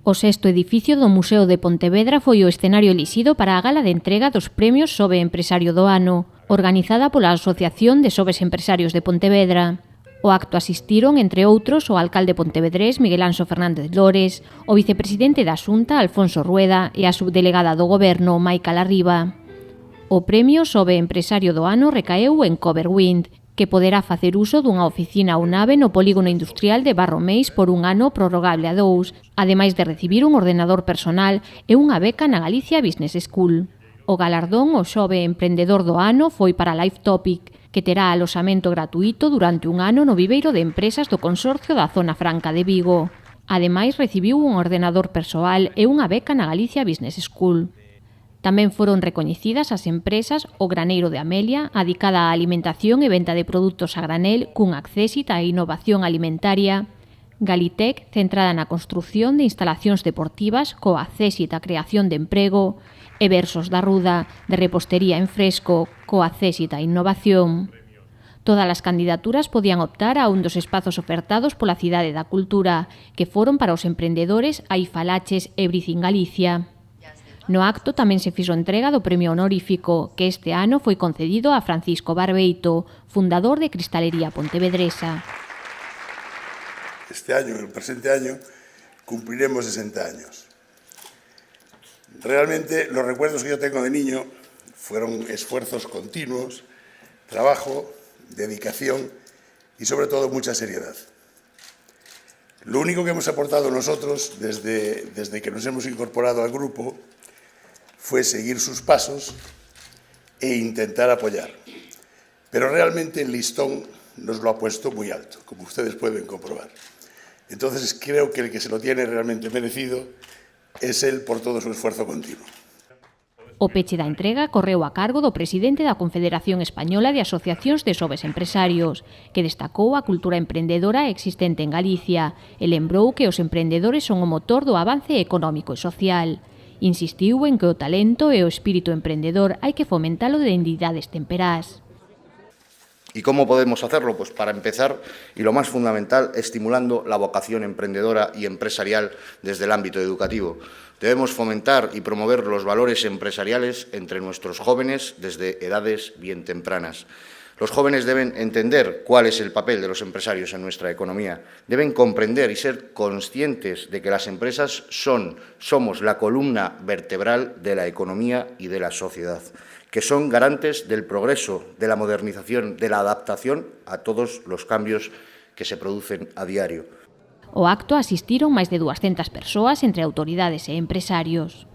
O sexto edificio do Museo de Pontevedra foi o escenario elixido para a gala de entrega dos premios Sobe Empresario do Ano, organizada pola Asociación de Sobes Empresarios de Pontevedra. O acto asistiron, entre outros, o alcalde pontevedrés Miguel Anxo Fernández Lores, o vicepresidente da Xunta Alfonso Rueda e a subdelegada do Goberno Maica Larriba. O premio Sobe Empresario do Ano recaeu en Coverwind, que poderá facer uso dunha oficina ou nave no polígono industrial de Barromeis por un ano prorrogable a 2, ademais de recibir un ordenador personal e unha beca na Galicia Business School. O galardón o Xove Emprendedor do Ano foi para Life Topic, que terá aloxamento gratuito durante un ano no viveiro de empresas do Consorcio da Zona Franca de Vigo. Ademais, recibiu un ordenador persoal e unha beca na Galicia Business School. Tamén foron recoñecidas as empresas O Graneiro de Amelia, adicada á alimentación e venta de produtos a granel cun accésit á innovación alimentaria, Galitec, centrada na construción de instalacións deportivas co accésit á creación de emprego, e Versos da Ruda, de repostería en fresco, co accésit á innovación. Todas as candidaturas podían optar a un dos espazos ofertados pola Cidade da Cultura, que foron para os emprendedores Aifalaches e Bricin Galicia. No acto tamén se fixo entrega do premio honorífico, que este ano foi concedido a Francisco Barbeito, fundador de Cristalería Pontevedresa. Este año, el presente año, cumpliremos 60 años. Realmente, los recuerdos que yo tengo de niño fueron esfuerzos continuos, trabajo, dedicación y, sobre todo, mucha seriedad. Lo único que hemos aportado nosotros, desde que nos hemos incorporado al grupo, fue seguir sus pasos e intentar apoyar. Pero realmente el listón nos lo ha puesto muy alto, como ustedes pueden comprobar. Entonces creo que el que se lo tiene realmente merecido es él por todo su esfuerzo continuo. O peche da entrega correu a cargo do presidente da Confederación Española de Asociacións de Sobes Empresarios, que destacou a cultura emprendedora existente en Galicia e lembrou que os emprendedores son o motor do avance económico e social. Insistiu en que o talento e o espírito emprendedor hai que fomentalo de entidades temperás. ¿Y cómo podemos hacerlo? Pues para empezar, y lo más fundamental, estimulando la vocación emprendedora y empresarial desde el ámbito educativo. Debemos fomentar y promover los valores empresariales entre nuestros jóvenes desde edades bien tempranas. Los jóvenes deben entender cuál es el papel de los empresarios en nuestra economía. Deben comprender y ser conscientes de que las empresas somos la columna vertebral de la economía y de la sociedad, que son garantes del progreso, de la modernización, de la adaptación a todos los cambios que se producen a diario. O acto asistiron máis de 200 persoas entre autoridades e empresarios.